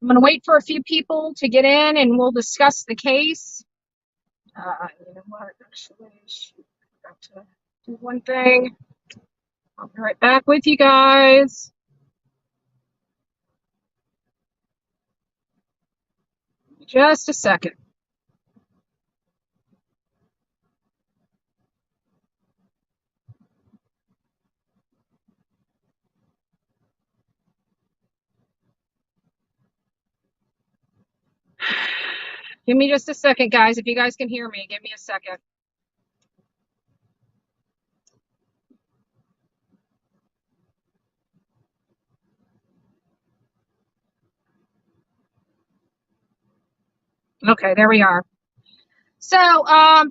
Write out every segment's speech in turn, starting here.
I'm going to wait for a few people to get in and we'll discuss the case. You know what? Actually, I forgot to do one thing. I'll be right back with you guys. Just a second. Give me just a second, guys. If you guys can hear me, give me a second. Okay, there we are. So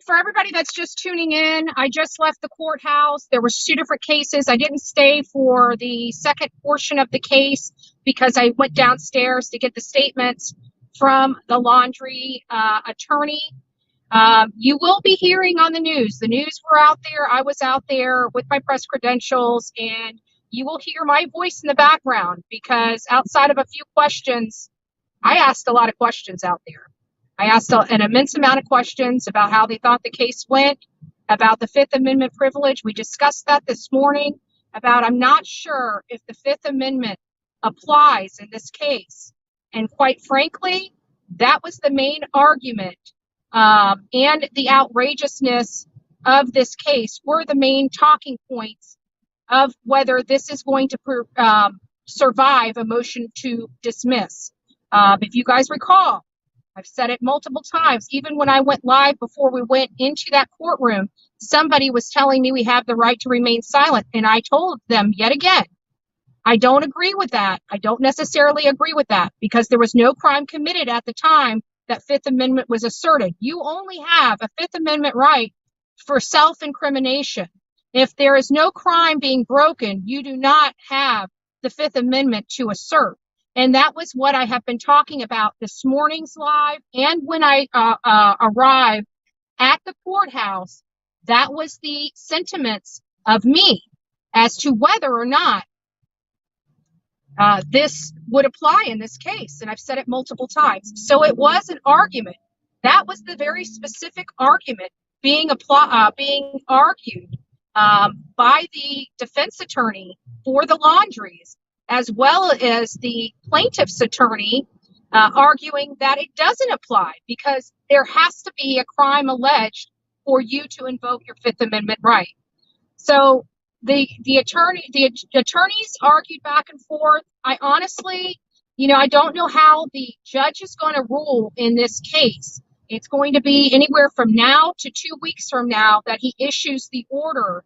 for everybody that's just tuning in, I just left the courthouse. There was 2 different cases. I didn't stay for the second portion of the case because I went downstairs to get the statements from the Laundrie attorney. You will be hearing on the news. The news were out there. I was out there with my press credentials, and you will hear my voice in the background because outside of a few questions, I asked a lot of questions out there. I asked an immense amount of questions about how they thought the case went, about the Fifth Amendment privilege. We discussed that this morning about I'm not sure if the Fifth Amendment applies in this case. And quite frankly, that was the main argument. And the outrageousness of this case were the main talking points of whether this is going to survive a motion to dismiss. If you guys recall, I've said it multiple times, even when I went live before we went into that courtroom, somebody was telling me we have the right to remain silent. And I told them yet again, I don't agree with that. I don't necessarily agree with that because there was no crime committed at the time that Fifth Amendment was asserted. You only have a Fifth Amendment right for self-incrimination. If there is no crime being broken, you do not have the Fifth Amendment to assert. And that was what I have been talking about this morning's live. And when I arrived at the courthouse, that was the sentiments of me as to whether or not this would apply in this case. And I've said it multiple times. So it was an argument. That was the very specific argument being argued by the defense attorney for the Laundries, as well as the plaintiff's attorney arguing that it doesn't apply because there has to be a crime alleged for you to invoke your Fifth Amendment right. So the attorneys argued back and forth. I honestly, I don't know how the judge is going to rule in this case. It's going to be anywhere from now to 2 weeks from now that he issues the order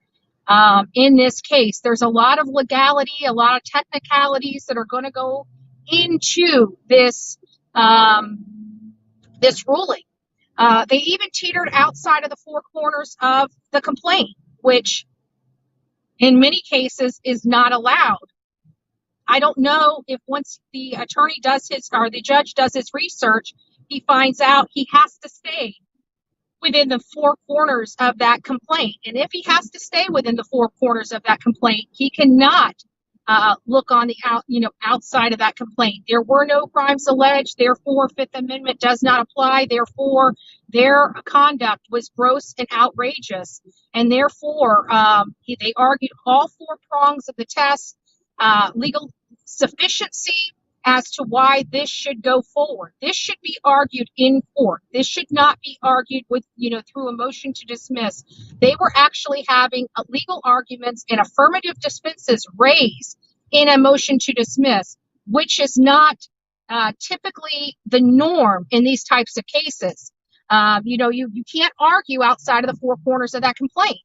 in this case. There's a lot of legality, a lot of technicalities that are going to go into this this ruling. They even teetered outside of the 4 corners of the complaint, which in many cases is not allowed. I don't know if once the attorney does his, or the judge does his research, he finds out he has to stay within the 4 corners of that complaint. And if he has to stay within the 4 corners of that complaint, he cannot look on the outside of that complaint. There were no crimes alleged, therefore Fifth Amendment does not apply. Therefore, their conduct was gross and outrageous, and therefore they argued all 4 prongs of the test, legal sufficiency as to why this should go forward. This should be argued in court. This should not be argued with, through a motion to dismiss. They were actually having legal arguments and affirmative defenses raised in a motion to dismiss, which is not typically the norm in these types of cases. You can't argue outside of the 4 corners of that complaint.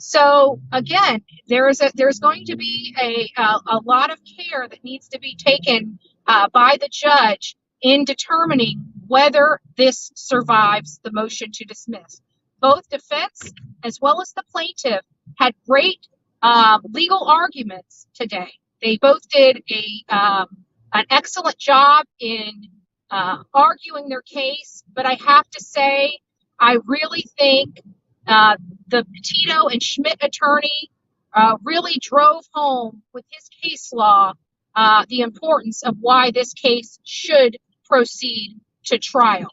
So again, there's going to be a lot of care that needs to be taken by the judge in determining whether this survives the motion to dismiss. Both defense as well as the plaintiff had great legal arguments today. They both did an excellent job in arguing their case, but I have to say, I really think the Petito and Schmidt attorney really drove home with his case law the importance of why this case should proceed to trial.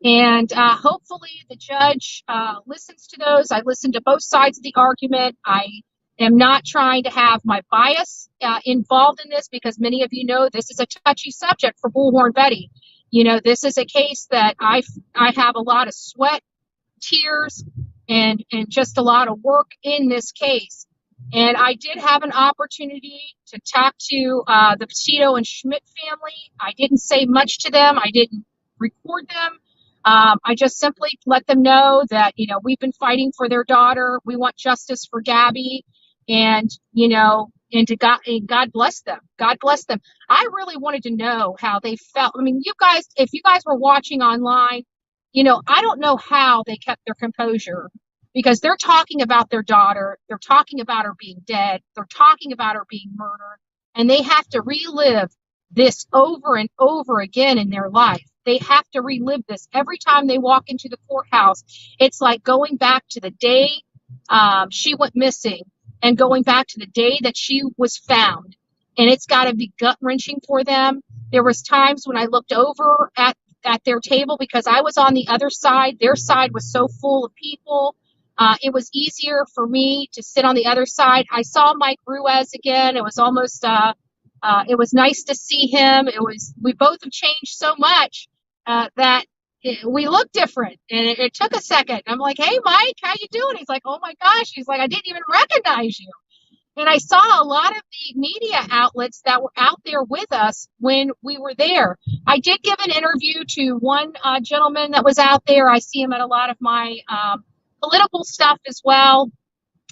And hopefully the judge listens to those. I listened to both sides of the argument. I am not trying to have my bias involved in this, because many of you know this is a touchy subject for Bullhorn Betty. You know, this is a case that I have a lot of sweat, tears, and just a lot of work in this case. And I did have an opportunity to talk to the Petito and Schmidt family. I didn't say much to them. I didn't record them. I just simply let them know that, you know, we've been fighting for their daughter. We want justice for Gabby, and, you know, and God bless them. God bless them. I really wanted to know how they felt. I mean, you guys, if you guys were watching online, you know, I don't know how they kept their composure, because they're talking about their daughter. They're talking about her being dead. They're talking about her being murdered, and they have to relive this over and over again in their life. They have to relive this every time they walk into the courthouse. It's like going back to the day she went missing, and going back to the day that she was found. And it's got to be gut-wrenching for them. There was times when I looked over at their table, because I was on the other side. Their side was so full of people. It was easier for me to sit on the other side. I saw Mike Ruiz again. It was almost, it was nice to see him. We both have changed so much that we look different. And it took a second. I'm like, hey, Mike, how you doing? He's like, oh my gosh. He's like, I didn't even recognize you. And I saw a lot of the media outlets that were out there with us when we were there. I did give an interview to one gentleman that was out there. I see him at a lot of my political stuff as well,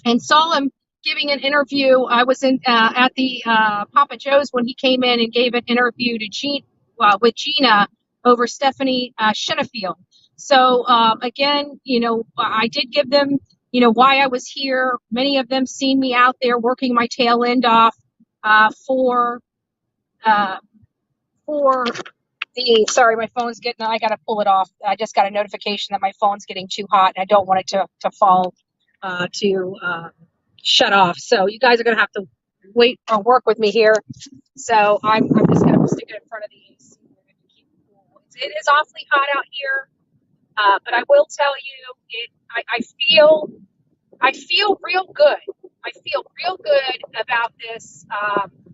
and saw him giving an interview. I was at the Papa Joe's when he came in and gave an interview to with Gina over Stephanie Schinefield. So again, you know, I did give them, you know, why I was here. Many of them seen me out there working my tail end off for the, sorry, my phone's getting, I got to pull it off. I just got a notification that my phone's getting too hot, and I don't want it to fall, shut off. So you guys are going to have to wait or work with me here. So I'm just going to stick it in front of the AC. It is awfully hot out here, but I will tell you, I feel real good. I feel real good about this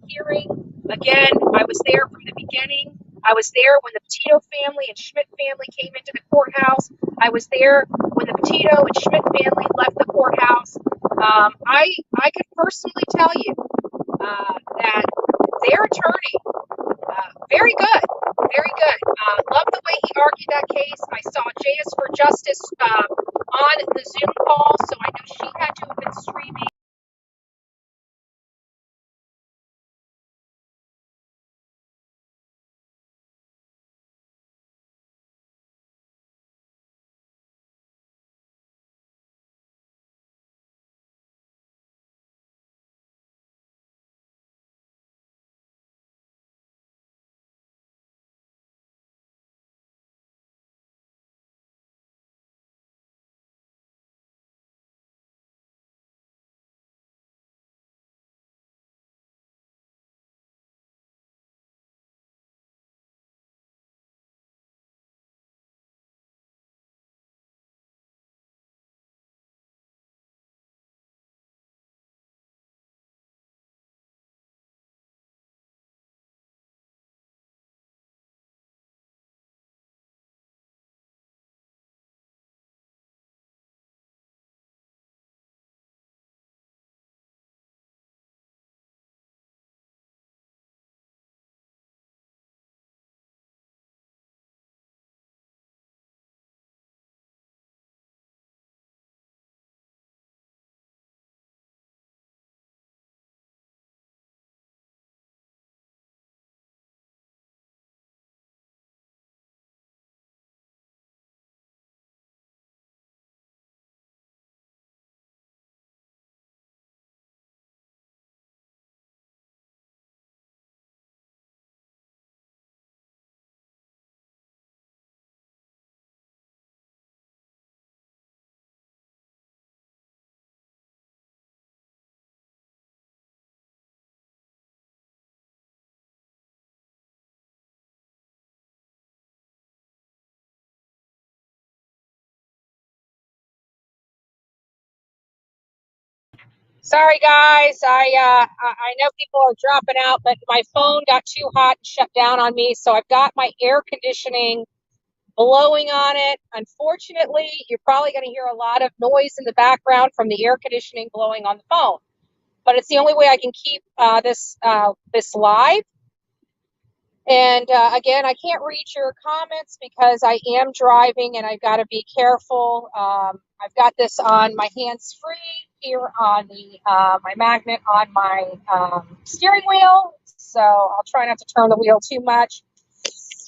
hearing. Again, I was there from the beginning. I was there when the Petito family and Schmidt family came into the courthouse. I was there when the Petito and Schmidt family left the courthouse. I could personally tell you that their attorney, very good, very good. Love the way he argued that case. I saw JS for Justice on the Zoom call, so I know she had to have been streaming. Sorry, guys. I know people are dropping out, but my phone got too hot and shut down on me. So I've got my air conditioning blowing on it. Unfortunately, you're probably going to hear a lot of noise in the background from the air conditioning blowing on the phone. But it's the only way I can keep this live. And again, I can't read your comments because I am driving and I've got to be careful. I've got this on my hands-free here on the my magnet on my steering wheel, so I'll try not to turn the wheel too much.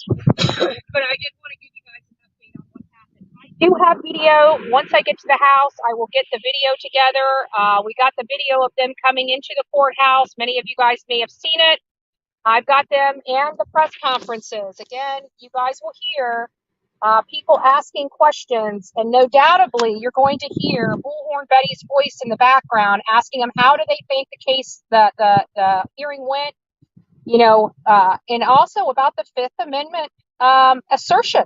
But I did want to give you guys an update on what happened. I do have video. Once I get to the house, I will get the video together. We got the video of them coming into the courthouse. Many of you guys may have seen it. I've got them and the press conferences. Again, you guys will hear people asking questions, and no doubtably, you're going to hear Bullhorn Betty's voice in the background asking them how do they think the case, the hearing went, and also about the Fifth Amendment assertion.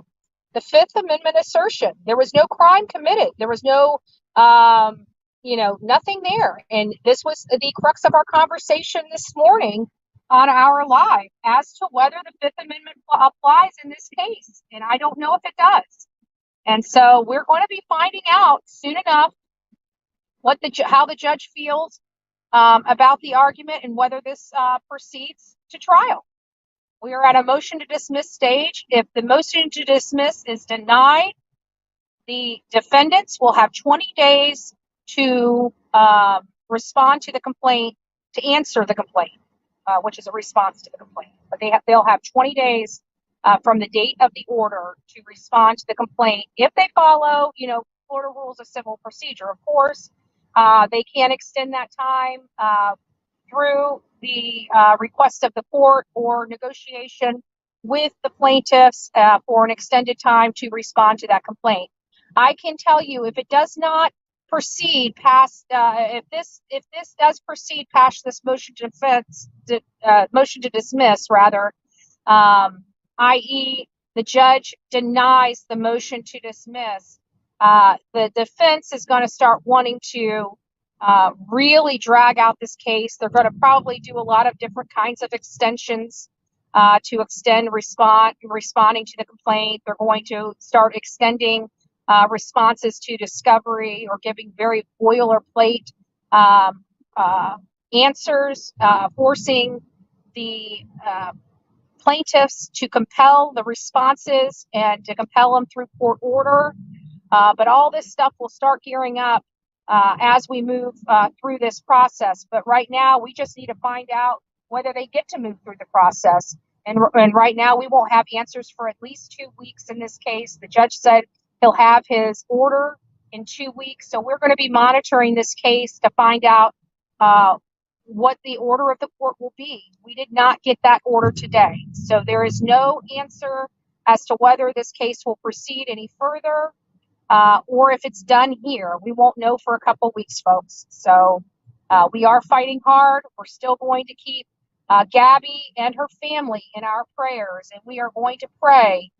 The Fifth Amendment assertion. There was no crime committed. There was no, nothing there. And this was the crux of our conversation this morning on our live as to whether the Fifth Amendment applies in this case. And I don't know if it does. And so we're going to be finding out soon enough how the judge feels about the argument and whether this proceeds to trial. We are at a motion to dismiss stage. If the motion to dismiss is denied, the defendants will have 20 days to respond to the complaint, to answer the complaint, which is a response to the complaint. But they'll have 20 days from the date of the order to respond to the complaint. If they follow, Florida rules of civil procedure, of course, they can extend that time through the request of the court or negotiation with the plaintiffs for an extended time to respond to that complaint. I can tell you, if it does not proceed past, if this does proceed past this motion to dismiss, rather, i.e., the judge denies the motion to dismiss, the defense is going to start wanting to really drag out this case. They're going to probably do a lot of different kinds of extensions to extend responding to the complaint. They're going to start extending responses to discovery or giving very boilerplate answers, forcing the plaintiffs to compel the responses and to compel them through court order. But all this stuff will start gearing up as we move through this process. But right now, we just need to find out whether they get to move through the process. And right now, we won't have answers for at least 2 weeks in this case. The judge said he'll have his order in 2 weeks. So we're going to be monitoring this case to find out what the order of the court will be. We did not get that order today. So there is no answer as to whether this case will proceed any further or if it's done here. We won't know for a couple weeks, folks. So we are fighting hard. We're still going to keep Gabby and her family in our prayers, and we are going to pray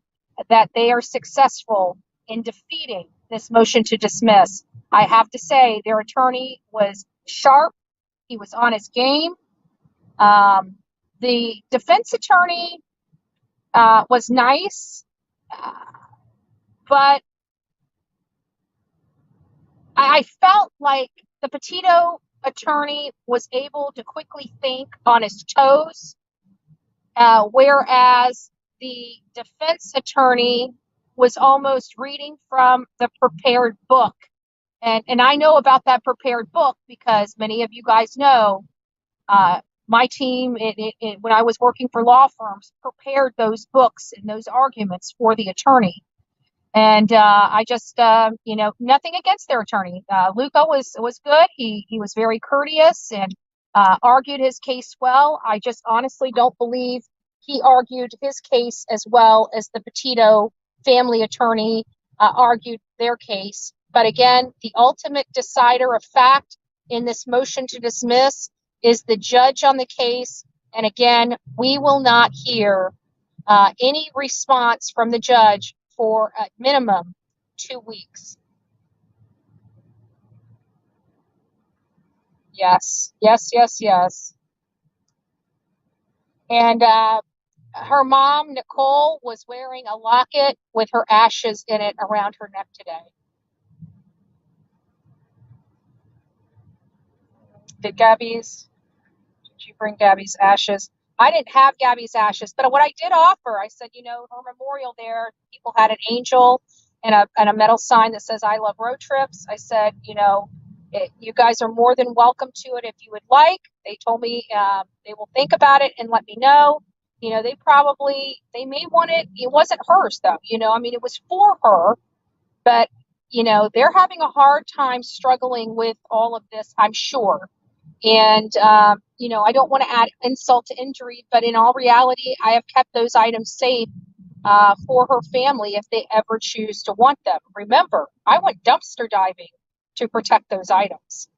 that they are successful in defeating this motion to dismiss. I have to say, their attorney was sharp. He was on his game. The defense attorney was nice, but I felt like the Petito attorney was able to quickly think on his toes, whereas the defense attorney was almost reading from the prepared book. And I know about that prepared book because many of you guys know my team, when I was working for law firms, prepared those books and those arguments for the attorney. And I just, nothing against their attorney. Luca was good. He was very courteous and argued his case well. I just honestly don't believe he argued his case as well as the Petito family attorney argued their case. But again, the ultimate decider of fact in this motion to dismiss is the judge on the case. And again, we will not hear any response from the judge for at minimum 2 weeks. Yes, yes, yes, yes. And her mom, Nicole, was wearing a locket with her ashes in it around her neck today. Did you bring Gabby's ashes? I didn't have Gabby's ashes, but what I did offer, I said, her memorial there, people had an angel and a metal sign that says, I love road trips. I said, you guys are more than welcome to it if you would like. They told me they will think about it and let me know. They may want it. It wasn't hers though. It was for her, but, they're having a hard time struggling with all of this, I'm sure. And, I don't want to add insult to injury, but in all reality, I have kept those items safe for her family if they ever choose to want them. Remember, I went dumpster diving to protect those items.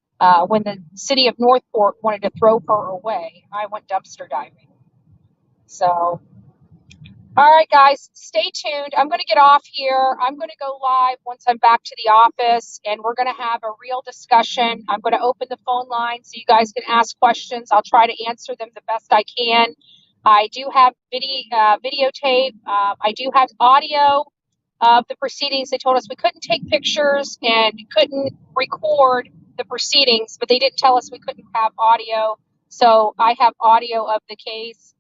When the city of Northport wanted to throw her away, I went dumpster diving. So, all right, guys, stay tuned. I'm going to get off here. I'm going to go live once I'm back to the office, and we're going to have a real discussion. I'm going to open the phone line so you guys can ask questions. I'll try to answer them the best I can. I do have videotape. I do have audio of the proceedings. They told us we couldn't take pictures and couldn't record the proceedings, but they didn't tell us we couldn't have audio. So I have audio of the case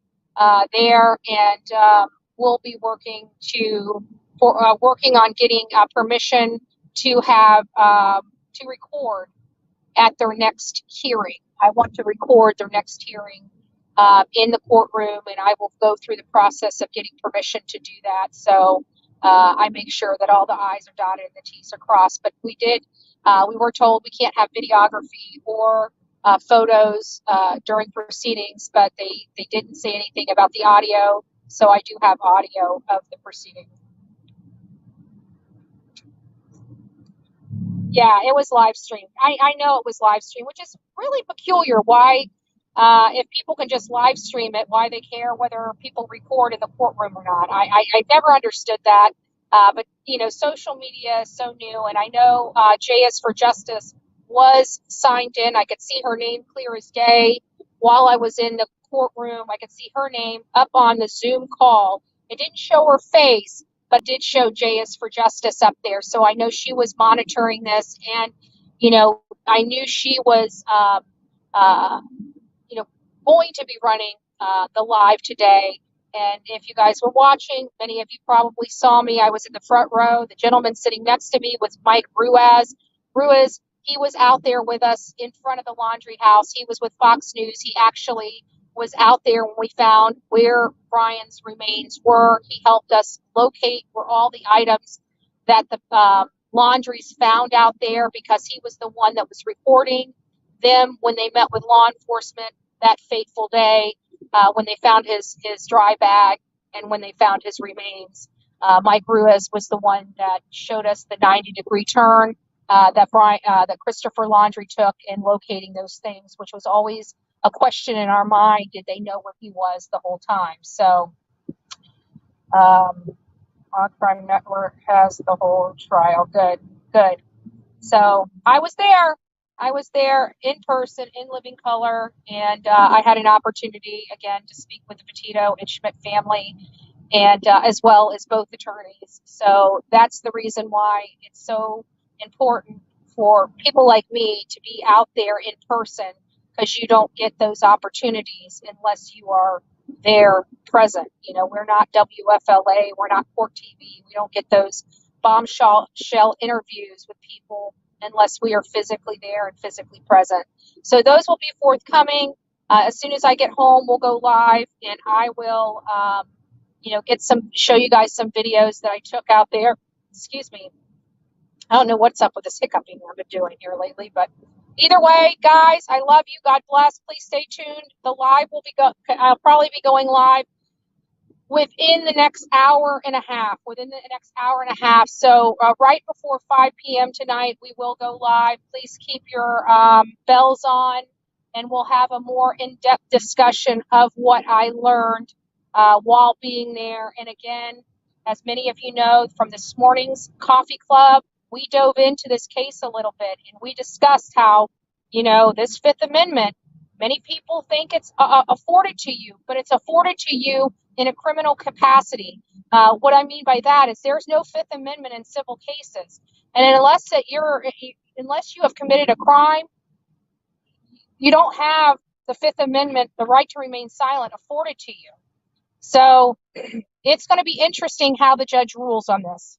there, and we'll be working on getting permission to have to record at their next hearing. I want to record their next hearing in the courtroom, and I will go through the process of getting permission to do that. So I make sure that all the I's are dotted and the T's are crossed. But we were told we can't have videography or photos during proceedings, but they didn't say anything about the audio. So I do have audio of the proceeding. Yeah, it was live streamed. I know it was live streamed, which is really peculiar. Why, if people can just live stream it, why they care whether people record in the courtroom or not? I never understood that. But, social media is so new. And I know J is for Justice was signed in. I could see her name clear as day while I was in the courtroom. I could see her name up on the Zoom call. It didn't show her face, but did show J is for Justice up there. So I know she was monitoring this, and, I knew she was, going to be running the live today. And if you guys were watching, many of you probably saw me. I was in the front row. The gentleman sitting next to me was Mike Ruiz. He was out there with us in front of the Laundrie house. He was with Fox News. He actually was out there when we found where Brian's remains were. He helped us locate where all the items that the Laundries found out there, because he was the one that was reporting them when they met with law enforcement that fateful day, when they found his dry bag and when they found his remains. Mike Ruiz was the one that showed us the 90-degree turn that Christopher Laundrie took in locating those things, which was always a question in our mind. Did they know where he was the whole time? So, On Crime Network has the whole trial. Good. So I was there in person, in living color, and I had an opportunity again to speak with the Petito and Schmidt family, and as well as both attorneys. So that's the reason why it's so important for people like me to be out there in person, because you don't get those opportunities unless you are there present. We're not WFLA, we're not Court TV. We don't get those bombshell interviews with people unless we are physically there and physically present. So those will be forthcoming. As soon as I get home, we'll go live, and I will, show you guys some videos that I took out there. Excuse me. I don't know what's up with this hiccuping I've been doing here lately, but either way, guys, I love you. God bless. Please stay tuned. The live will I'll probably be going live within the next hour and a half. So right before 5 p.m. tonight, we will go live. Please keep your bells on, and we'll have a more in-depth discussion of what I learned while being there. And again, as many of you know from this morning's coffee club, we dove into this case a little bit, and we discussed how You know, this Fifth Amendment, many people think it's afforded to you, but it's afforded to you in a criminal capacity. What I mean by that is there's no Fifth Amendment in civil cases, and unless you have committed a crime, you don't have the Fifth Amendment, the right to remain silent, afforded to you. So it's going to be interesting how the judge rules on this.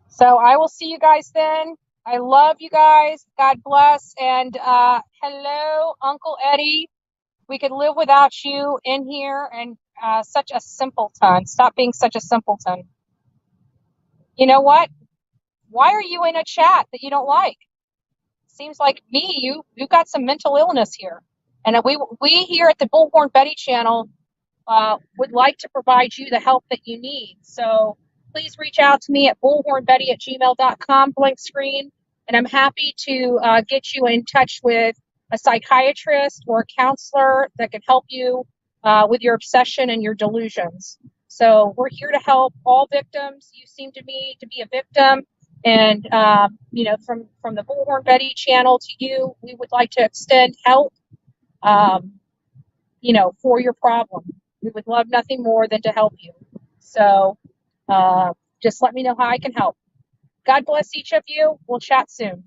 So I will see you guys then. I love you guys. God bless. And hello, Uncle Eddie. We could live without you in here. And such a simpleton. Stop being such a simpleton. You know what? Why are you in a chat that you don't like? Seems like you've got some mental illness here. And we here at the Bullhorn Betty channel would like to provide you the help that you need. So please reach out to me at bullhornbetty@gmail.com, blank screen, and I'm happy to get you in touch with a psychiatrist or a counselor that can help you with your obsession and your delusions. So we're here to help all victims. You seem to me to be a victim. And, from the Bullhorn Betty channel to you, we would like to extend help, for your problem. We would love nothing more than to help you. So just let me know how I can help. God bless each of you. We'll chat soon.